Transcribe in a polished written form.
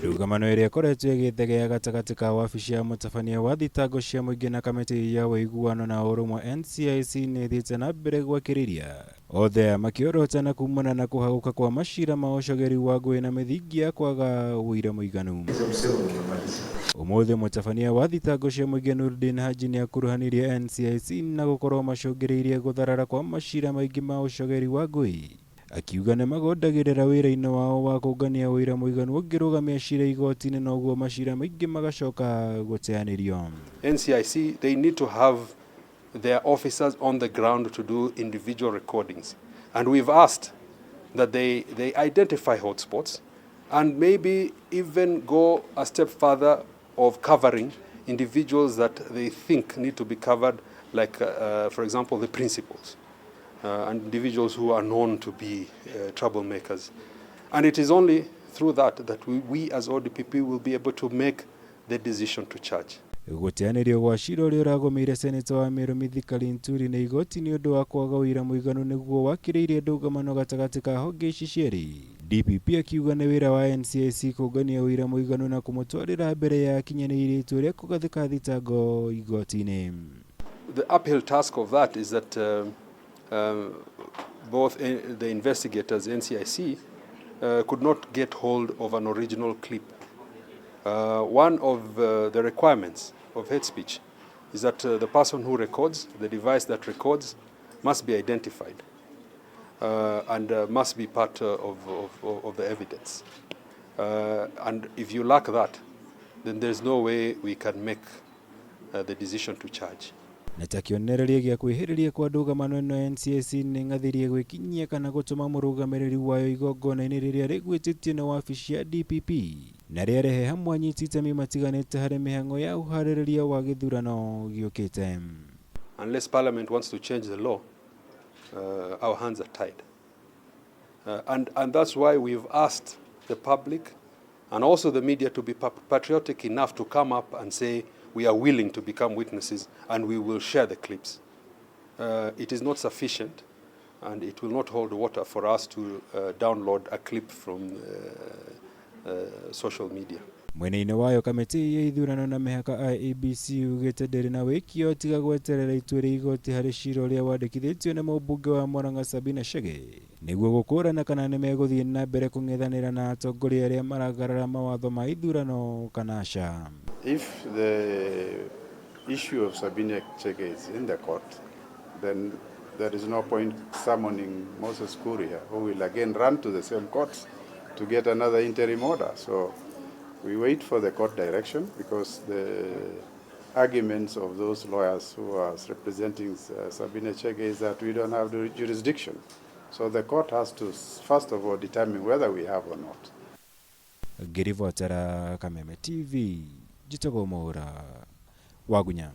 Ndugamano iria ikoretwo igithegea gatagati ka wabici ya mutabania wa thitango cia muingi na kamiti ya uiguano na urumwe NCIC ni thiite na mbere gwakiriria othe makiorotana kumana na kuhaguka kwa maciira ma ucogeri wa nguui na mithingi ya kwaga wira muiganu. Umothe mutabania wa thitango cia muingi Noordin Haji ni akuruhanirie NCIC na gukorwo macungiriirie gutharara kwa maciira maingi ma ucogeri wa nguui. Akiuga nĩ magondagĩrĩra wĩra-inĩ wao wa kũngania wĩra mũiganu ũngĩrũgamia ciira igoti-ini na ũguo maciira maingĩ magacoka gũteanĩrio. NCIC, they need to have their officers on the ground to do individual recordings, and we've asked that they identify hotspots and maybe even go a step further of covering individuals that they think need to be covered, like for example the principals. And individuals who are known to be troublemakers. And it is only through that we as ODPP will be able to make the decision to charge. Guteanĩrio gwa ciira ũrĩa ũragũmĩire seneta wa Meru Mithika Linturi nĩ igoti nĩ ũndũ wa kwaga ũira mũiganu nĩguo wakĩrĩirie ndũgamano gatagatĩ ka honge ici cierĩ. DPP akiuga nĩ wĩra wa NCIC kũngania ũira mũiganu na kũmũtwarĩra mbere ya kinyanĩire itua rĩa kũgathĩka thitango igoti-ini. The uphill task of that is that both the investigators, NCIC, could not get hold of an original clip. One of the requirements of hate speech is that the person who records, the device that records, must be identified and must be part of the evidence. And if you lack that, then there's no way we can make the decision to charge. Na kĩonereria gĩa kwĩhĩrĩria kwa ndũgamano ĩno NCIC nĩ ng'athirie gwĩkinyia kana gũtũma mũrũgamĩrĩri wayo igongona-inĩ rĩrĩa rĩgwĩtĩtio nĩ wabici ya DPP na rĩarehe hamwe anyiti itemi matiganĩte harĩ mĩhang'o ya ũharĩrĩria wa githurano gĩũkĩte. Unless Parliament wants to change the law, our hands are tied. And that's why we've asked the public and also the media to be patriotic enough to come up and say we are willing to become witnesses and we will share the clips. It is not sufficient and it will not hold water for us to download a clip from social media. Mwena-inĩ wayo kamiti ya ithurano na mĩhaka IEBC ugĩte ndĩrĩ na wĩkio tiga gweterera itua rĩa igoti harĩ ciira ũrĩa wandĩkithĩtio nĩ mũmbunge wa Murang'a Sabina Chege nĩguo gũkũrana kana nĩ megũthiĩ na mbere kũng'ethanĩra na atongoria arĩa maragarara mawatho ma ithurano kana aca. If the issue of Sabina Chege is in the court, then there is no point summoning Moses Kuri, who will again run to the same courts to get another interim order. So we wait for the court direction because the arguments of those lawyers who are representing Sabina Chege is that we don't have the jurisdiction. So the court has to first of all determine whether we have or not. Ngĩribotera Kameme TV, njĩtagwo Mũra Wagunya.